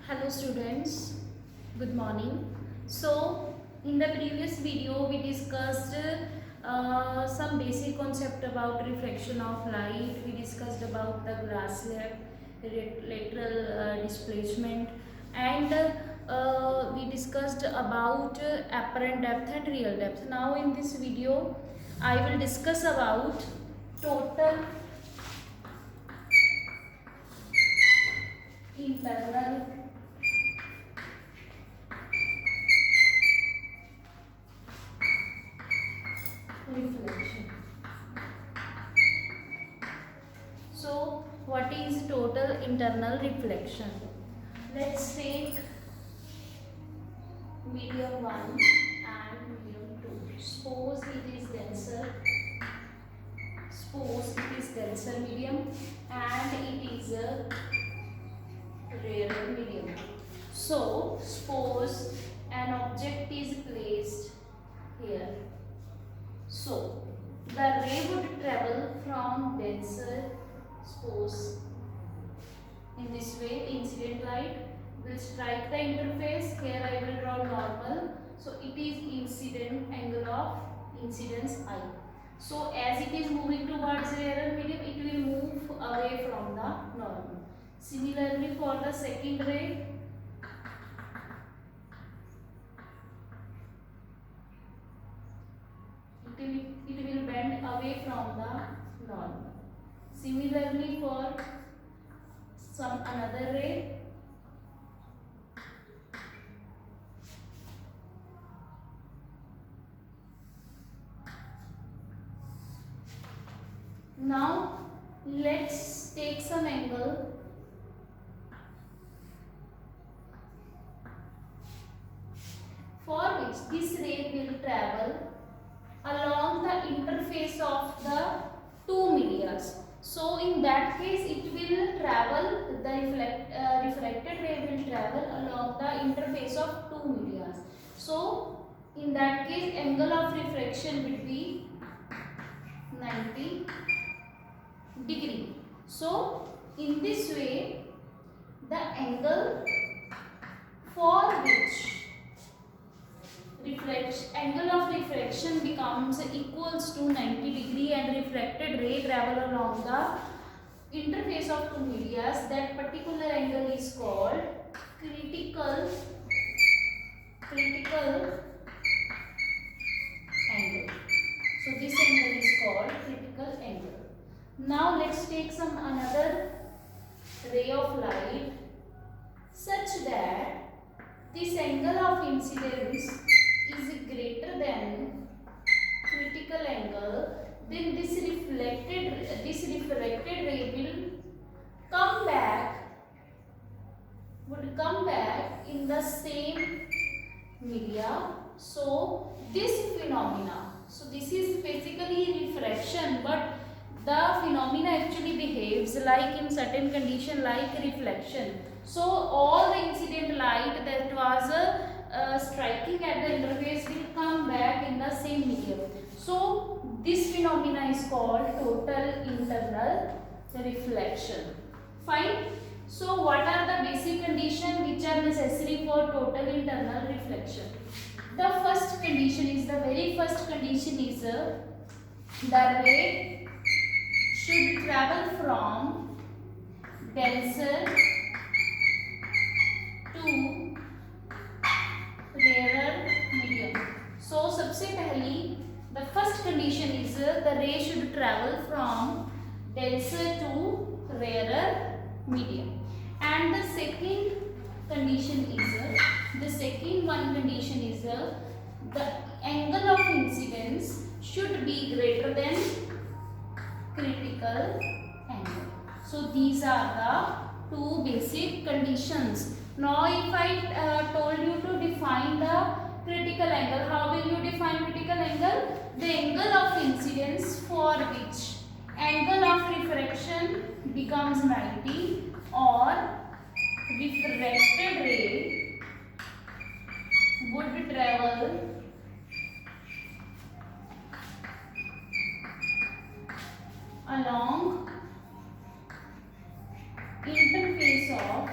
Hello students, good morning. So in the previous video we discussed some basic concept about reflection of light. We discussed about the glass slab, lateral displacement, and we discussed about apparent depth and real depth. Now in this video I will discuss about total internal reflection. So what is total internal reflection? Let's take medium 1 and medium 2. Suppose it is denser medium and it is a rarer medium. So suppose an object is placed here. So the ray would travel from denser, suppose in this way the incident light will strike the interface. Here I will draw normal. So it is incident angle of incidence I. So as it is moving towards rarer medium, it will move away from the normal. Similarly for the second ray, it will bend away from the normal. Similarly for some another ray, now let's take some angle for which this ray will travel along the interface of the two medias. So in that case it will travel, the refracted ray will travel along the interface of two medias. So in that case angle of refraction will be 90 degree. So in this way the angle for which angle of refraction becomes equals to 90 degree and refracted ray travel along the interface of two medias, that particular angle is called critical angle. So this angle is called critical angle. Now let's take some another ray of light such that this angle of incidence is greater than critical angle, then this refracted ray will come back in the same media. So this phenomena, so this is basically refraction, but the phenomena actually behaves like in certain condition like reflection. So all the incident light that was striking at the interface will come back in the same medium. So this phenomena is called total internal reflection. Fine. So what are the basic conditions which are necessary for total internal reflection? The first condition is, the very first condition is the ray should travel from denser to rarer medium. So सबसे पहली the first condition is the ray should travel from denser to rarer medium, and the second condition is the angle of incidence should be greater than critical angle. So these are the two basic conditions. Now if I told you to define the critical angle, how will you define critical angle? The angle of incidence for which angle of refraction becomes 90 or refracted ray would travel along interface of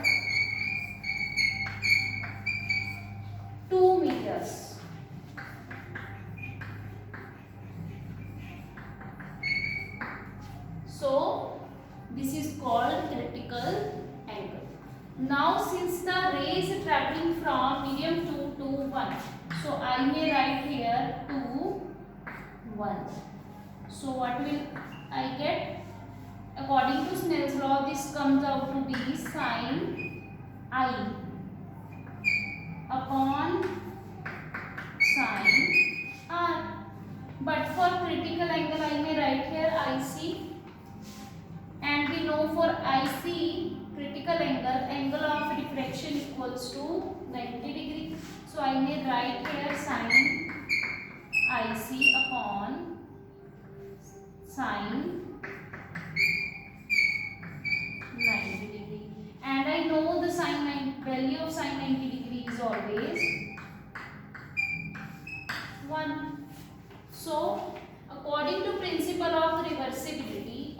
Now since the ray is traveling from medium 2 to 1, so I may write here 2, 1. So what will I get? According to Snell's law, this comes out to be sin I upon sin R. But for critical angle, I may write here IC, and we know for IC critical angle of refraction equals to 90 degree. So I may write here sin IC upon sin 90 degree, and I know the value of sin 90 degree is always 1. So according to principle of reversibility,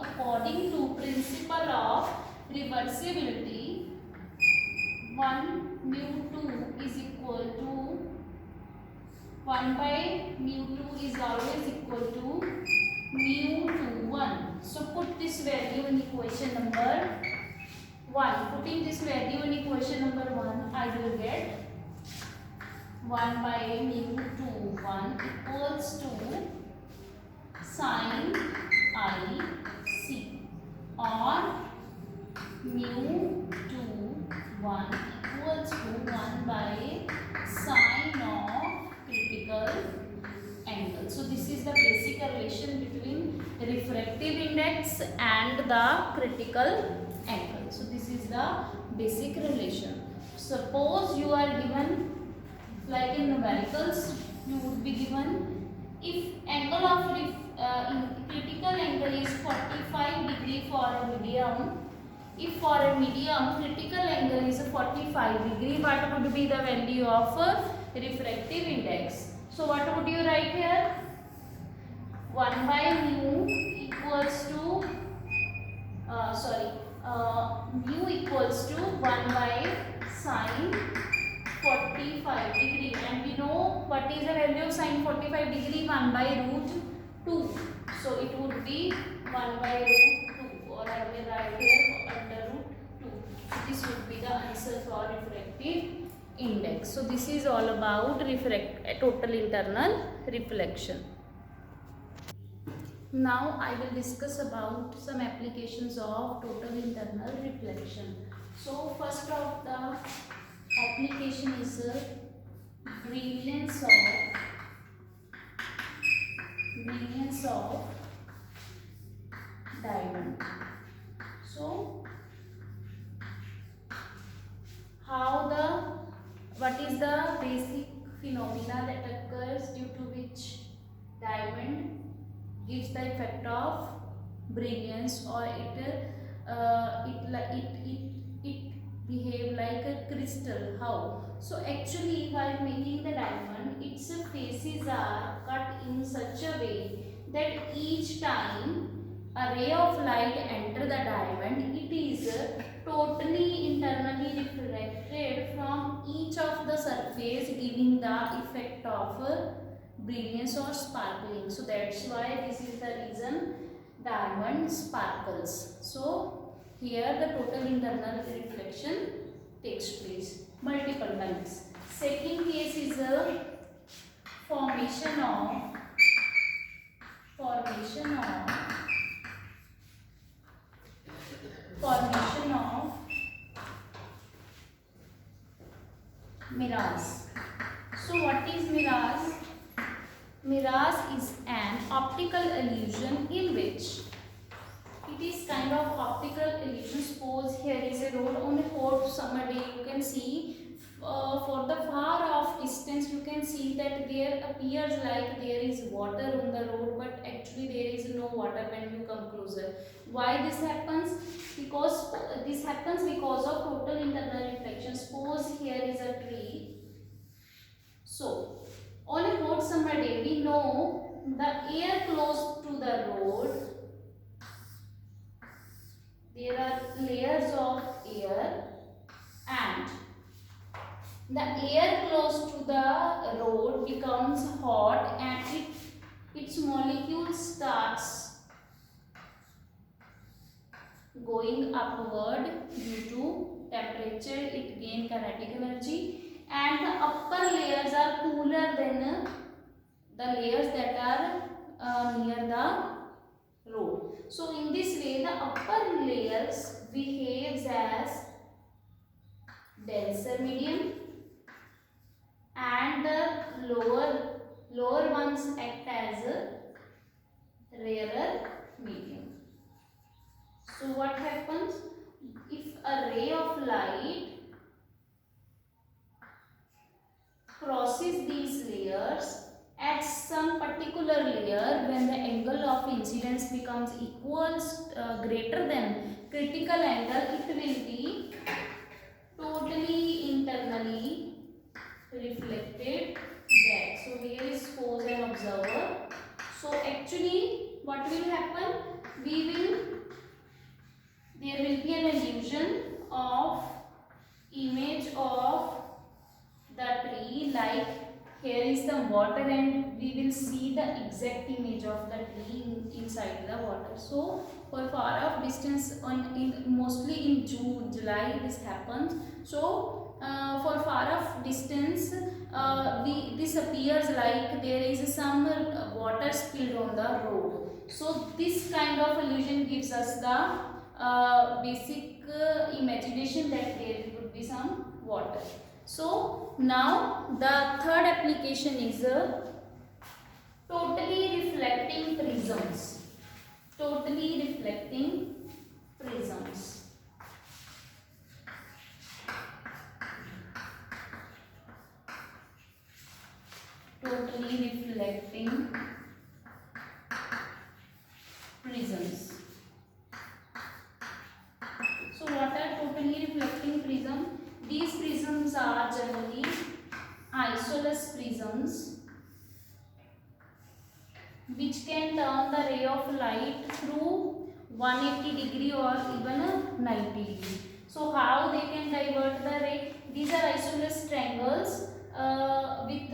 1 mu 2 is equal to 1 by mu 2 is always equal to mu 2 1. So put this value in equation number 1. Putting this value in equation number 1, I will get 1 by mu 2 1 equals to sin I C, or mu 2 1 equals to 1 by sine of critical angle. So this is the basic relation between refractive index and the critical angle. So this is the basic relation. Suppose you are given, like in numericals, you would be given if angle of critical angle is 45 degree for a medium. If for a medium critical angle is 45 degree, what would be the value of refractive index? So what would you write here? 1 by mu equals to mu equals to 1 by sine 45 degree, and we know what is the value of sine 45 degree? 1 by root 2. So it would be 1 by root 2, or I will write here under root 2. So this would be the answer for refractive index. So this is all about total internal reflection. Now I will discuss about some applications of total internal reflection. So first of the application is brilliance of diamond. So what is the basic phenomena that occurs due to which diamond gives the effect of brilliance, or it behave like a crystal? How? So actually, while making the diamond, its faces are cut in such a way that each time a ray of light enter the diamond, it is totally internally reflected from each of the surface, giving the effect of brilliance or sparkling. So that's why this is the reason diamond sparkles. So here the total internal reflection takes place multiple times. Second case is a formation of mirage. So what is mirage? Mirage is an optical illusion in which it is kind of optical illusion. Suppose here is a road on a hot summer day. You can see for the far off distance, you can see that there appears like there is water on the road, but actually there is no water when you come closer. Why this happens? Because this happens because of total internal reflection. Suppose here is a tree. So on a hot summer day, we know the air close to the road, there are layers of air, and the air close to the road becomes hot, and its molecule starts going upward due to temperature temperature it gain kinetic energy, and the upper layers are cooler than the layers that are near the road. So in this way the upper layers behaves as denser medium and the lower ones act as a rarer medium. So what happens if a ray of light crosses these layers at some particular layer, when the angle of incidence becomes equals greater than critical angle, it will be totally internally reflected back. So here is pose and observer. So actually what will happen, there will be an illusion of image of the tree, like here is the water and we will see the exact image of the tree inside the water. So for far off distance, mostly in June, July this happens. So for far off distance, this appears like there is some water spilled on the road. So this kind of illusion gives us the basic imagination that there would be some water. So now the third application is totally reflecting prisms. Totally reflecting prisms. Totally reflecting prisms. So what are totally reflecting prisms? These prisms are generally isosceles prisms which can turn the ray of light through 180 degree or even 90 degree. So how they can divert the ray? These are isosceles triangles with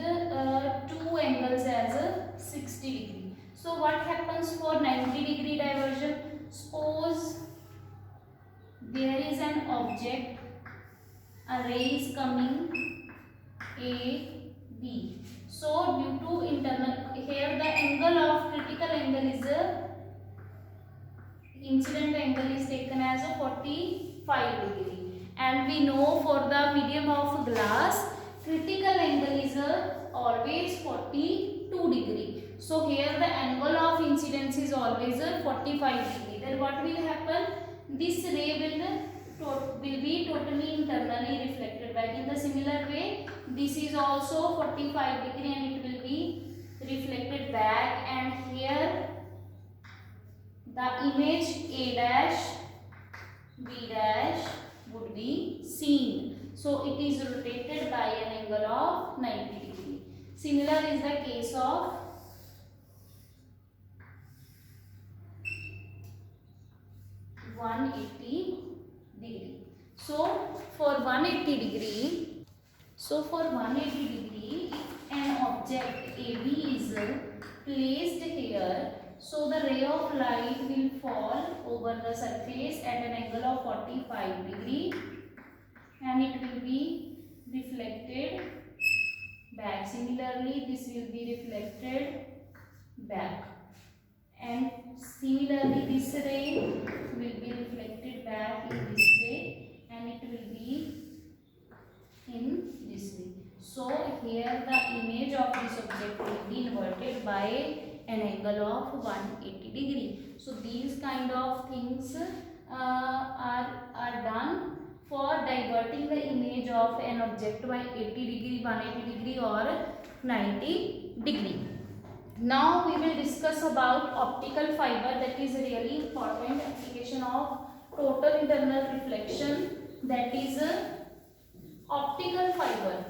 two angles as 60 degree. So what happens for 90 degree diversion? Suppose there is an object, a ray is coming A, B. So due to internal, here the angle of critical angle is incident angle is taken as a 45 degree, and we know for the medium of glass critical angle is always 42 degree. So here the angle of incidence is always 45 degree. Then what will happen? This ray will be totally internally reflected back. In the similar way, this is also 45 degree and it will be reflected back, and here the image A dash, B dash would be seen. So it is rotated by an angle of 90 degree. Similar is the case of degree. So for 180 degree, if an object AB is placed here, so the ray of light will fall over the surface at an angle of 45 degree and it will be reflected back. Similarly, this will be reflected back, and similarly this ray will be reflected back in this way and it will be in this way. So here the image of this object will be inverted by an angle of 180 degree. So these kind of things are done for diverting the image of an object by 80 degree, 180 degree or 90 degree. Now we will discuss about optical fiber, that is a really important application of total internal reflection, that is optical fiber.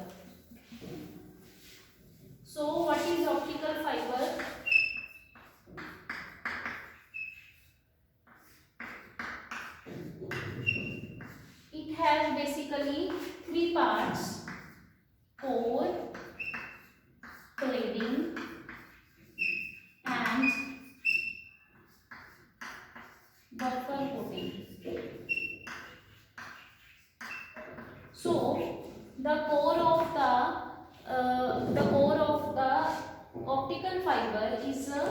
So what is optical fiber? It has basically three parts: core, cladding and buffer coating. So the core of the optical fiber is a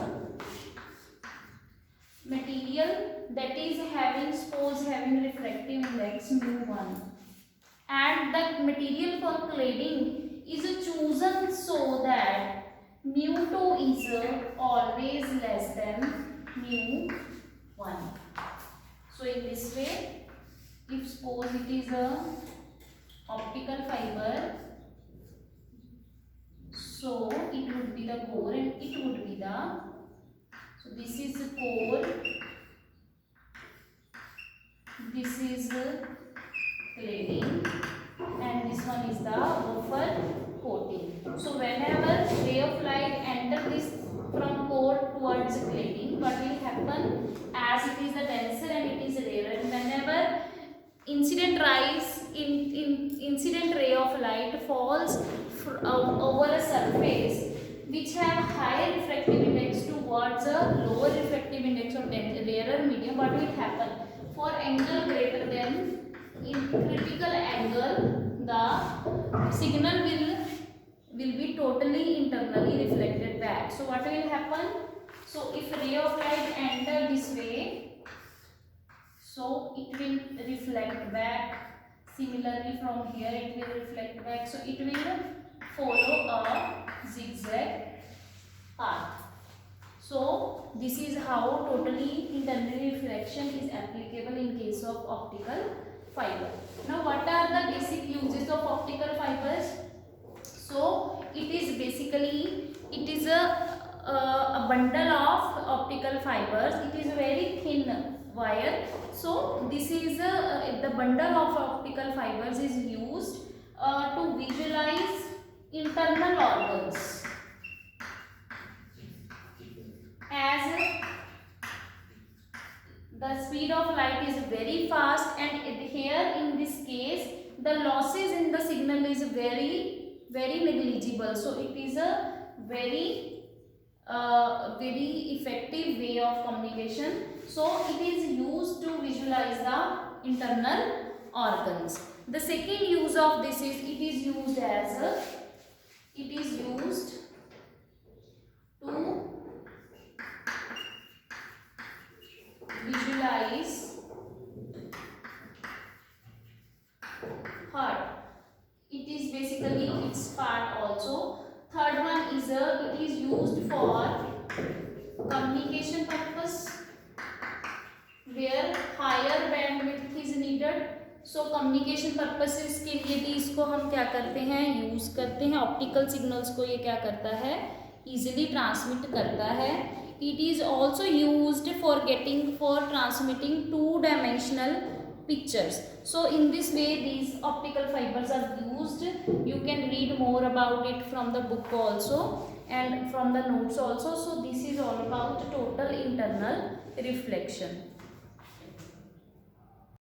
material that is having refractive index mu1, and the material for cladding is chosen so that mu2 is always less than mu1. So in this way, if suppose it is a optical fiber, so it would be the core and it would be the, so this is the core, this is cladding, and this one is the buffer coating. So whenever ray of light enter this from core towards cladding, what will happen, as it is the denser and it is rarer, whenever incident ray of light falls over a surface which have higher refractive index towards a lower refractive index of rarer medium, what will happen, for angle greater than in critical angle, the signal will be totally internally reflected back. So what will happen, so if ray of light enter this way, so it will reflect back. Similarly from here it will reflect back, so it will follow a zigzag path. So this is how totally internally reflection is applicable in case of optical fiber. Now what are the basic uses of optical fibers? So it is basically, it is a bundle of optical fibers. It is a very thin wire. So this is the bundle of optical fibers is used to visualize internal organs. As the speed of light is very fast, and here in this case the losses in the signal is very negligible. So it is a very effective way of communication. So it is used to visualize the internal organs. The second use of this is, it is used to visualize heart. It is basically its part also. Third one is it is used for communication purpose, where higher bandwidth is needed. So communication purposes के लिए भी इसको हम क्या करते हैं, use करते हैं. ऑप्टिकल सिग्नल्स को ये क्या करता है, इजिली ट्रांसमिट करता है. It is also used for transmitting two-dimensional pictures. So in this way these optical fibers are used. You can read more about it from the book also and from the notes also. So this is all about total internal reflection.